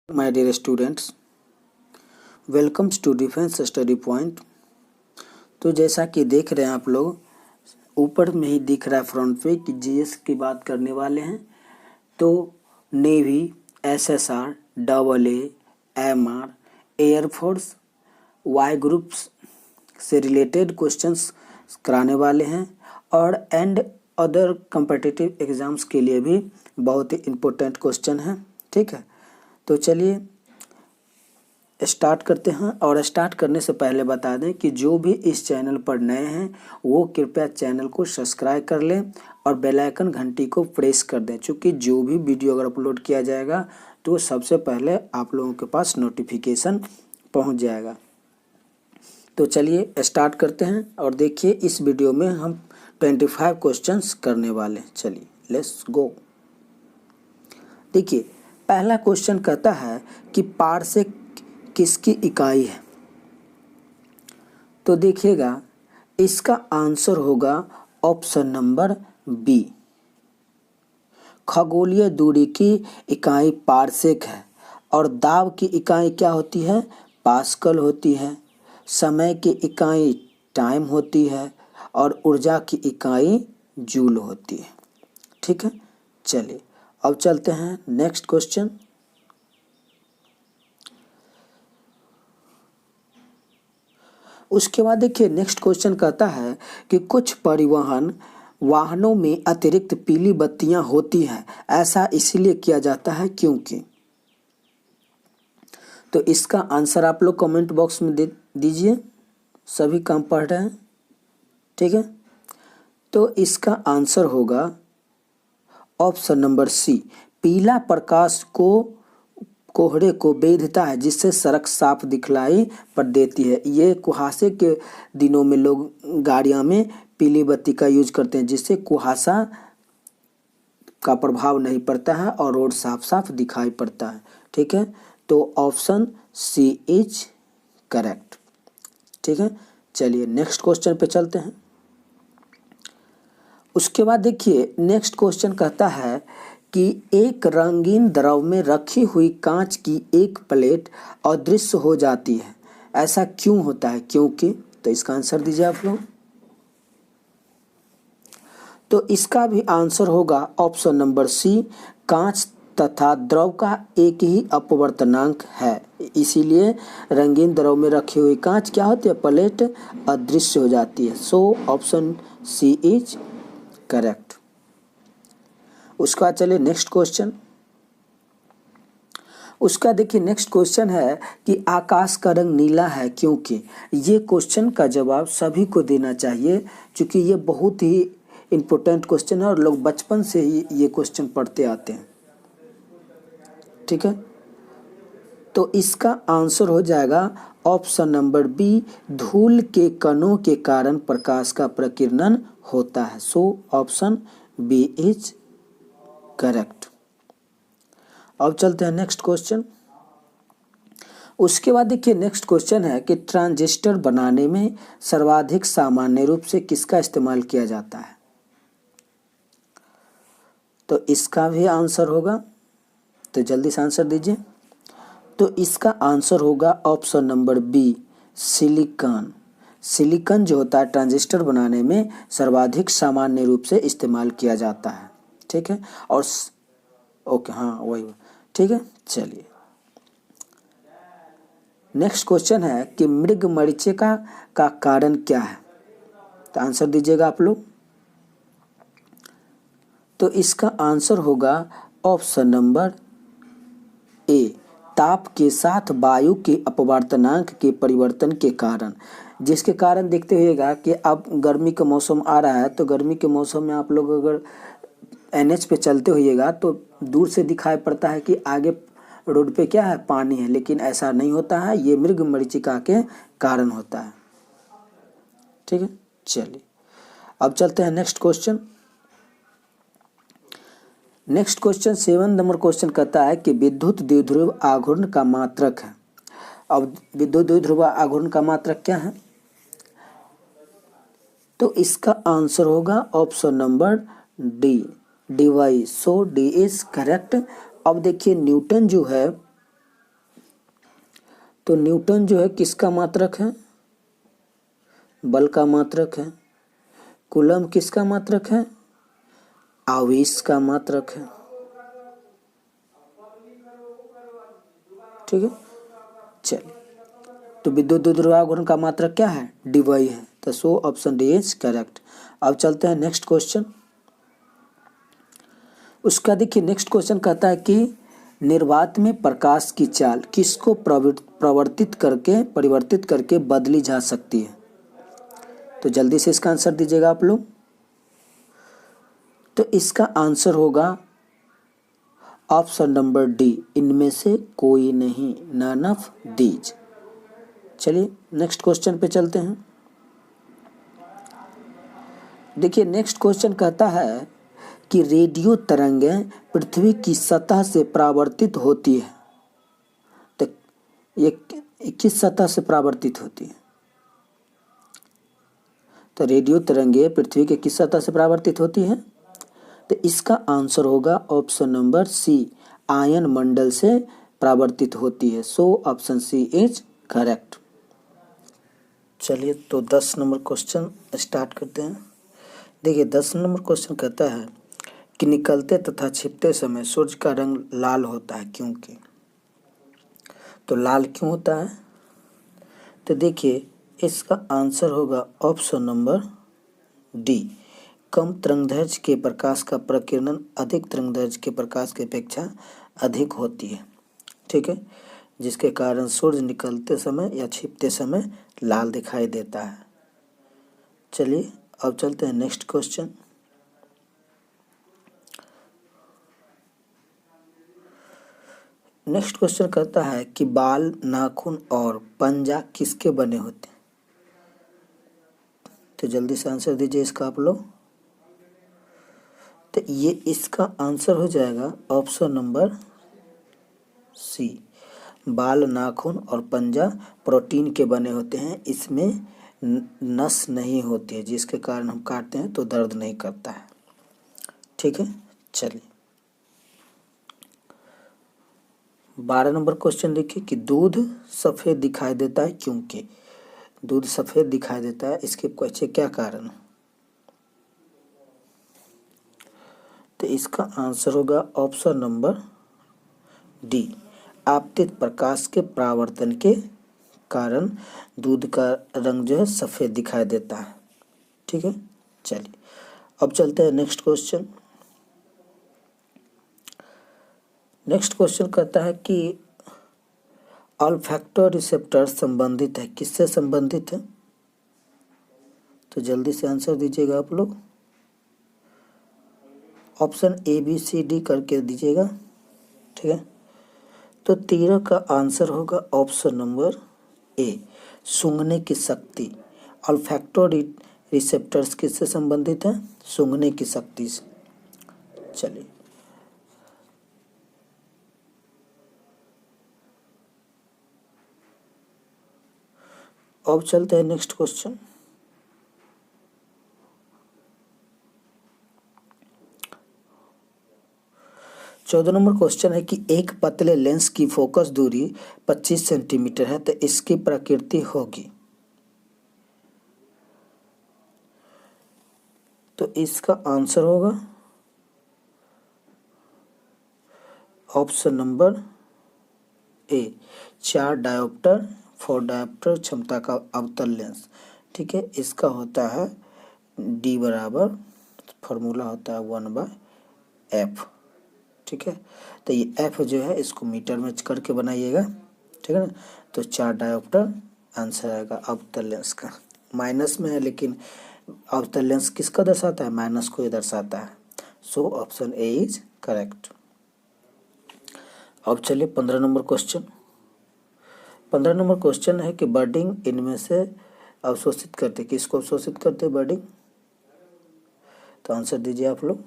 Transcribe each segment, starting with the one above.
My dear students, welcomes to defence study point. तो जैसा कि देख रहे हैं आप लोग, ऊपर में ही दिख रहा है फ्रंट पे कि जीएस की बात करने वाले हैं। तो navy, SSR, double A, MR, air force, Y groups से रिलेटेड क्वेश्चंस कराने वाले हैं और एंड अदर कम्पिटिटिव एग्जाम्स के लिए भी बहुत ही इम्पोर्टेंट क्वेश्चन है। ठीक है, तो चलिए स्टार्ट करते हैं। और स्टार्ट करने से पहले बता दें कि जो भी इस चैनल पर नए हैं वो कृपया चैनल को सब्सक्राइब कर लें और बेल आइकन घंटी को प्रेस कर दें, क्योंकि जो भी वीडियो अगर अपलोड किया जाएगा तो सबसे पहले आप लोगों के पास नोटिफिकेशन पहुंच जाएगा। तो चलिए स्टार्ट करते हैं और देखिए इस वीडियो में हम 25 क्वेश्चंस करने वाले हैं। चलिए लेट्स गो। देखिए पहला क्वेश्चन कहता है कि पारसेक किसकी इकाई है। तो देखिएगा इसका आंसर होगा ऑप्शन नंबर बी। खगोलीय दूरी की इकाई पारसेक है और दाब की इकाई क्या होती है? पास्कल होती है। समय की इकाई टाइम होती है और ऊर्जा की इकाई जूल होती है। ठीक है, चलिए अब चलते हैं नेक्स्ट क्वेश्चन। उसके बाद देखिए नेक्स्ट क्वेश्चन कहता है कि कुछ परिवहन वाहनों में अतिरिक्त पीली बत्तियां होती हैं, ऐसा इसलिए किया जाता है क्योंकि। तो इसका आंसर आप लोग कमेंट बॉक्स में दे दीजिए, सभी काम पढ़ रहे हैं। ठीक है, तो इसका आंसर होगा ऑप्शन नंबर सी। पीला प्रकाश को कोहरे को बेधता है जिससे सड़क साफ दिखलाई पर देती है। ये कुहासे के दिनों में लोग गाड़ियां में पीली बत्ती का यूज करते हैं जिससे कुहासा का प्रभाव नहीं पड़ता है और रोड साफ साफ दिखाई पड़ता है। ठीक है, तो ऑप्शन सी इज करेक्ट। ठीक है, चलिए नेक्स्ट क्वेश्चन पे चलते हैं। उसके बाद देखिए नेक्स्ट क्वेश्चन कहता है कि एक रंगीन द्रव में रखी हुई कांच की एक प्लेट अदृश्य हो जाती है, ऐसा क्यों होता है? क्योंकि। तो इसका आंसर दीजिए आप लोग। तो इसका भी आंसर होगा ऑप्शन नंबर सी। कांच तथा द्रव का एक ही अपवर्तनांक है, इसीलिए रंगीन द्रव में रखी हुई कांच क्या होती है? प्लेट अदृश्य हो जाती है। So option C is correct. उसका चलिए नेक्स्ट क्वेश्चन। उसका देखिए नेक्स्ट क्वेश्चन है कि आकाश का रंग नीला है क्योंकि। ये क्वेश्चन का जवाब सभी को देना चाहिए क्योंकि ये बहुत ही इम्पोर्टेंट क्वेश्चन है और लोग बचपन से ही ये क्वेश्चन पढ़ते आते हैं। ठीक है, तो इसका आंसर हो जाएगा ऑप्शन नंबर बी। धूल के कणों के कारण प्रकाश का प्रकीर्णन होता है। So option B is correct. अब चलते हैं नेक्स्ट क्वेश्चन। उसके बाद देखिए नेक्स्ट क्वेश्चन है कि ट्रांजिस्टर बनाने में सर्वाधिक सामान्य रूप से किसका इस्तेमाल किया जाता है? तो इसका भी आंसर होगा, तो जल्दी से आंसर दीजिए। तो इसका आंसर होगा option number B, silicon. Silicon जो होता है ट्रांजिस्टर बनाने में सर्वाधिक सामान्य रूप से इस्तेमाल किया जाता है। ठीक है, और ओके हाँ वही। ठीक है, चलिए नेक्स्ट क्वेश्चन है कि मृगमरीचिका का कारण क्या है? तो आंसर दीजिएगा आप लोग। तो इसका आंसर होगा ऑप्शन नंबर ए। ताप के साथ वायु के अपवर्तनांक के परिवर्तन के कारण, जिसके कारण देखते हुएगा कि अब गर्मी का मौसम आ रहा है, तो गर्मी के मौसम में आप लोग अगर एनएच पे चलते होइएगा तो दूर से दिखाई पड़ता है कि आगे रोड पे क्या है? पानी है, लेकिन ऐसा नहीं होता है, ये मृगमरीचिका के कारण होता है। ठीक है, चलिए अब चलते हैं next question. Next question 7 number question कहता है कि विद्युत द्विध्रुव आघूर्ण का मात्रक है। अब विद्युत द्विध्रुव आघूर्ण का मात्रक क्या है? तो इसका आंसर होगा option number D Y. So D is correct. अब देखिए न्यूटन जो है तो न्यूटन जो है किसका मात्रक है? बल का मात्रक है। कूलम किसका मात्रक है? आवेश का मात्रक है। ठीक है, चलिए, तो विद्युत द्विध्रुव घूर्णन का मात्रक क्या है? dy है। तो so option D is correct. अब चलते हैं नेक्स्ट क्वेश्चन। उसका देखिए नेक्स्ट क्वेश्चन कहता है कि निर्वात में प्रकाश की चाल किसको परिवर्तित करके बदली जा सकती है? तो जल्दी से इसका आंसर दीजिएगा आप लोग। तो इसका आंसर होगा ऑप्शन नंबर डी, इनमें से कोई नहीं, नन ऑफ दीज। चलिए नेक्स्ट क्वेश्चन पे चलते हैं। देखिए नेक्स्ट क्वेश्चन कहता है कि रेडियो तरंगें पृथ्वी की सतह से परावर्तित होती है। तो ये किस सतह से परावर्तित होती है? तो रेडियो तरंगें पृथ्वी के किस सतह से परावर्तित होती है? तो इसका आंसर होगा ऑप्शन नंबर सी, आयन मंडल से परावर्तित होती है। So option C is correct. चलिए तो 10 नंबर क्वेश्चन स्टार्ट करते हैं। देखिए 10 नंबर क्वेश्चन कहता है कि निकलते तथा छिपते समय सूर्य का रंग लाल होता है, क्योंकि? तो लाल क्यों होता है? तो देखिए इसका आंसर होगा ऑप्शन नंबर डी, कम तरंगदैर्घ्य के प्रकाश का प्रकीर्णन अधिक तरंगदैर्घ्य के प्रकाश की अपेक्षा अधिक होती है। ठीक है, जिसके कारण सूर्य निकलते समय या छिपते समय लाल दिखाई देता है। चलिए अब चलते हैं नेक्स्ट क्वेश्चन। नेक्स्ट क्वेश्चन कहता है कि बाल, नाखून और पंजा किसके बने होते हैं? तो जल्दी से आंसर दीजिए इसका आप लोग। तो ये इसका आंसर हो जाएगा ऑप्शन नंबर सी, बाल, नाखून और पंजा प्रोटीन के बने होते हैं। इसमें नस नहीं होती है, जिसके कारण हम काटते हैं तो दर्द नहीं करता है। ठीक है, चलिए 12 नंबर क्वेश्चन देखिए कि दूध सफ़ेद दिखाई देता है, क्योंकि? दूध सफ़ेद दिखाई देता है, इसके पीछे क्या कारण है? तो इसका आंसर होगा ऑप्शन नंबर डी, आपतित प्रकाश के परावर्तन के कारण दूध का रंग जो है सफ़ेद दिखाई देता है। ठीक है, चलिए अब चलते हैं नेक्स्ट क्वेश्चन। नेक्स्ट क्वेश्चन कहता है कि ऑल्फैक्टो रिसेप्टर संबंधित है, किससे संबंधित है? तो जल्दी से आंसर दीजिएगा आप लोग। Option A B C D करके दीजिएगा। ठीक है, तो 13 का आंसर होगा ऑप्शन नंबर ए, सूंघने की शक्ति। ऑल्फैक्टो रिसेप्टर्स किससे संबंधित है? सूंघने की शक्ति से। चलिए अब चलते हैं नेक्स्ट क्वेश्चन। चौदह नंबर क्वेश्चन है कि एक पतले लेंस की फोकस दूरी 25 सेंटीमीटर है, तो इसकी प्रकृति होगी। तो इसका आंसर होगा option number A, 4 dioptre 4 dioptre क्षमता का अवतल लेंस। ठीक है, इसका होता है डी बराबर, फॉर्मूला होता है 1/f। ठीक है, तो ये f जो है इसको मीटर में करके बनाइएगा। ठीक है ना, तो 4 डायोप्टर आंसर आएगा अवतल लेंस का। माइनस में है, लेकिन अवतल लेंस किसका दर्शाता है? माइनस को ही दर्शाता है। So option A is correct. अब चलिए 15 नंबर क्वेश्चन। 15 नंबर क्वेश्चन है कि बर्डिंग इनमें से अवशोषित करते, किसको अवशोषित करते बर्डिंग? तो आंसर दीजिए आप लोग।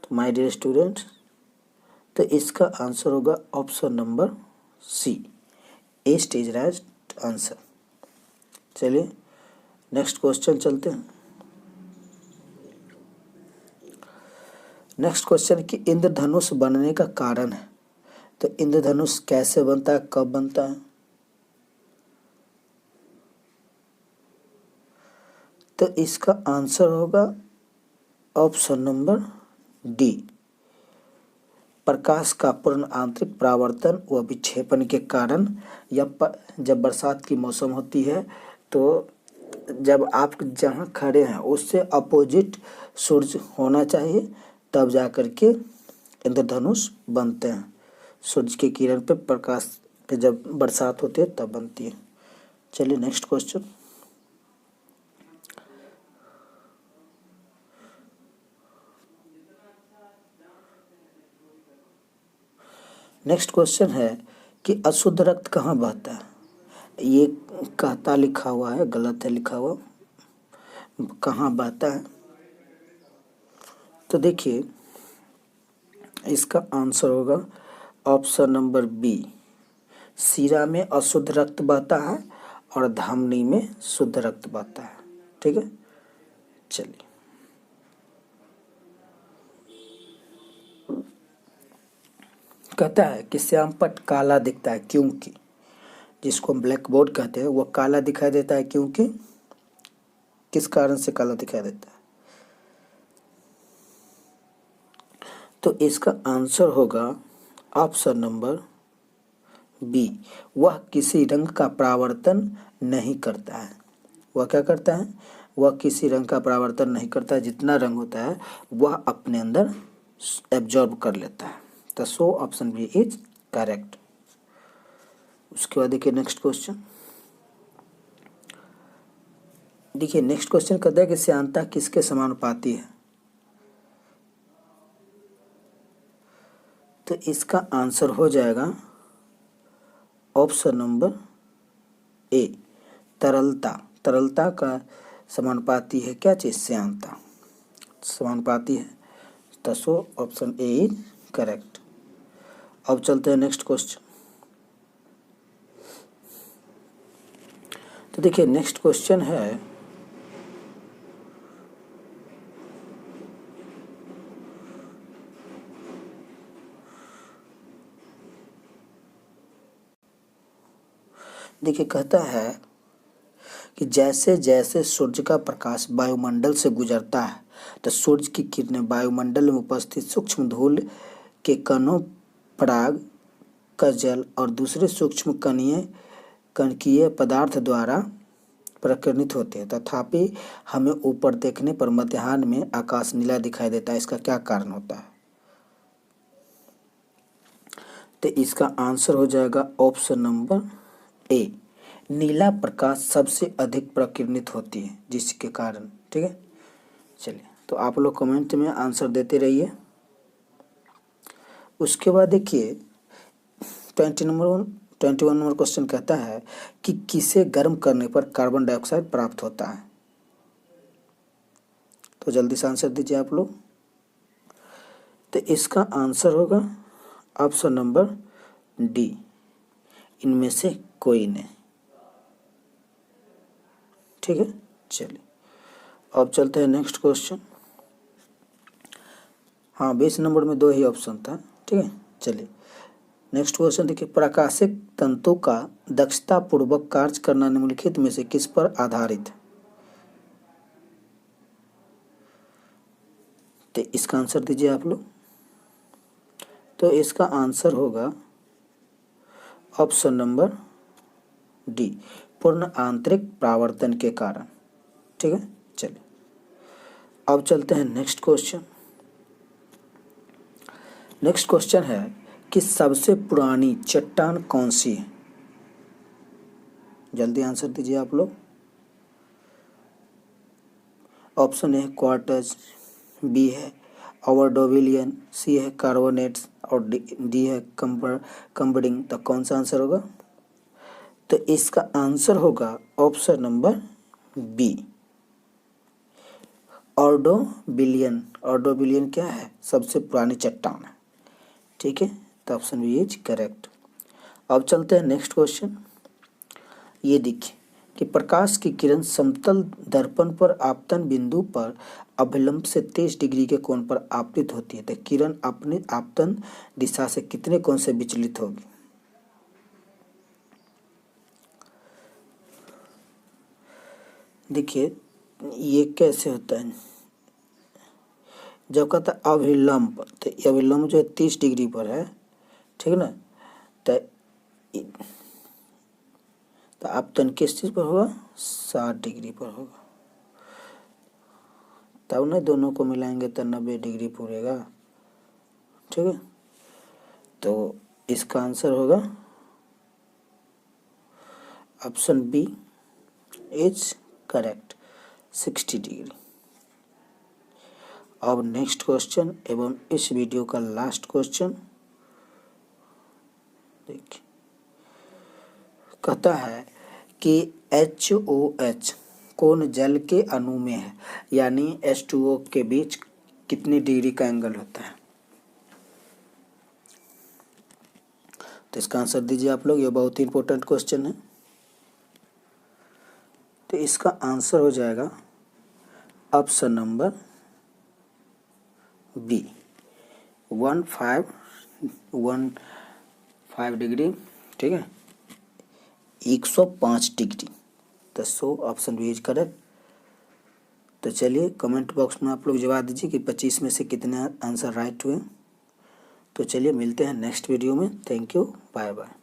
तो माय डियर स्टूडेंट, तो इसका आंसर होगा option number C, east is right answer. चलिए नेक्स्ट क्वेश्चन चलते हैं। नेक्स्ट क्वेश्चन कि इंद्रधनुष बनने का कारण है। तो इंद्रधनुष कैसे बनता है, कब बनता है? तो इसका आंसर होगा ऑप्शन नंबर डी, प्रकाश का पूर्ण आंतरिक परावर्तन व विक्षेपण के कारण। जब बरसात की मौसम होती है तो जब आप जहाँ खड़े हैं उससे अपोजिट सूर्य होना चाहिए, तब जा कर के इंद्रधनुष बनते हैं। सूर्य की किरण पे प्रकाश पे जब बरसात होती है तब बनती है। चलिए नेक्स्ट क्वेश्चन। नेक्स्ट क्वेश्चन है कि अशुद्ध रक्त कहाँ बहता है? ये कहता लिखा हुआ है, गलत है लिखा हुआ, कहाँ बहता है? तो देखिए इसका आंसर होगा ऑप्शन नंबर बी, सीरा में अशुद्ध रक्त बहता है और धमनी में शुद्ध रक्त बहता है। ठीक है, चलिए कहता है कि श्यामपट्ट काला दिखता है क्योंकि, जिसको हम ब्लैक बोर्ड कहते हैं, वह काला दिखाई देता है क्योंकि, किस कारण से काला दिखाई देता है? तो इसका आंसर होगा ऑप्शन नंबर बी, वह किसी रंग का परावर्तन नहीं करता है। वह क्या करता है? वह किसी रंग का परावर्तन नहीं करता है, जितना रंग होता है वह अपने अंदर एब्जॉर्ब कर लेता है। तो so option B is correct. उसके बाद देखिए नेक्स्ट क्वेश्चन। देखिए नेक्स्ट क्वेश्चन कहता है कि श्यानता किसके समानुपाती है? तो इसका आंसर हो जाएगा ऑप्शन नंबर ए, तरलता। तरलता का समानुपाती है क्या चीज? श्यानता समानुपाती है। तो so option A is correct. अब चलते हैं नेक्स्ट क्वेश्चन। तो देखिए नेक्स्ट क्वेश्चन है देखिए कहता है कि जैसे जैसे सूर्य का प्रकाश वायुमंडल से गुजरता है तो सूर्य की किरणें वायुमंडल में उपस्थित सूक्ष्म धूल के कणों, पराग, कजल और दूसरे सूक्ष्म कणकीय पदार्थ द्वारा प्रकीर्णित होते हैं। तथापि हमें ऊपर देखने पर मध्याह्न में आकाश नीला दिखाई देता है। इसका क्या कारण होता है? तो इसका आंसर हो जाएगा ऑप्शन नंबर ए, नीला प्रकाश सबसे अधिक प्रकीर्णित होती है जिसके कारण। ठीक है, चलिए तो आप लोग कमेंट में आंसर देते रहिए। उसके बाद देखिए 21 नंबर क्वेश्चन कहता है कि किसे गर्म करने पर कार्बन डाइऑक्साइड प्राप्त होता है? तो जल्दी से आंसर दीजिए आप लोग। तो इसका आंसर होगा ऑप्शन नंबर डी, इनमें से कोई नहीं। ठीक है, चलिए अब चलते हैं नेक्स्ट क्वेश्चन। हाँ 20 नंबर में 2 ही ऑप्शन था। ठीक है, चलिए नेक्स्ट क्वेश्चन देखिए, प्राकाशिक तंतु का दक्षता पूर्वक कार्य करना निम्नलिखित में से किस पर आधारित है? तो इसका आंसर दीजिए आप लोग। तो इसका आंसर होगा ऑप्शन नंबर डी, पूर्ण आंतरिक परावर्तन के कारण। ठीक है, चलिए अब चलते हैं नेक्स्ट क्वेश्चन। नेक्स्ट क्वेश्चन है कि सबसे पुरानी चट्टान कौन सी है? जल्दी आंसर दीजिए आप लोग। ऑप्शन ए क्वार्टज, बी है ओवरडोविलियन, सी है कार्बोनेट्स और डी है कंबर्डिंग। तो कौन सा आंसर होगा? तो इसका आंसर होगा ऑप्शन नंबर बी, ऑर्डोबिलियन। ऑर्डोबिलियन क्या है? सबसे पुरानी चट्टान है। ठीक है, तो ऑप्शन बी इज करेक्ट। अब चलते हैं नेक्स्ट क्वेश्चन। ये देखिए कि प्रकाश की किरण समतल दर्पण पर आपतन बिंदु पर अभिलंब से 30 डिग्री के कोण पर आपतित होती है, तो किरण अपनी आपतन दिशा से कितने कोण से विचलित होगी। देखिए ये कैसे होता है, जब कहता है अभिलंब, तो अभिलंब जो है 30 डिग्री पर है, ठीक है ना, तो आपतन किस चीज़ पर होगा, 60 डिग्री पर होगा, तब ना दोनों को मिलाएंगे तो 90 डिग्री पूरेगा, ठीक है। तो इसका आंसर होगा option B is correct, 60 degree. अब नेक्स्ट क्वेश्चन एवं इस वीडियो का लास्ट क्वेश्चन देखिए, कहता है कि HOH कौन जल के अणु में है, यानी H2O के बीच कितनी डिग्री का एंगल होता है। तो इसका आंसर दीजिए आप लोग, ये बहुत ही इंपॉर्टेंट क्वेश्चन है। तो इसका आंसर हो जाएगा ऑप्शन नंबर बी, 15 डिग्री, ठीक है, 105 डिग्री। तो so option B is correct. तो चलिए कमेंट बॉक्स में आप लोग जवाब दीजिए कि 25 में से कितने आंसर राइट हुए। तो चलिए मिलते हैं नेक्स्ट वीडियो में। Thank you, bye bye.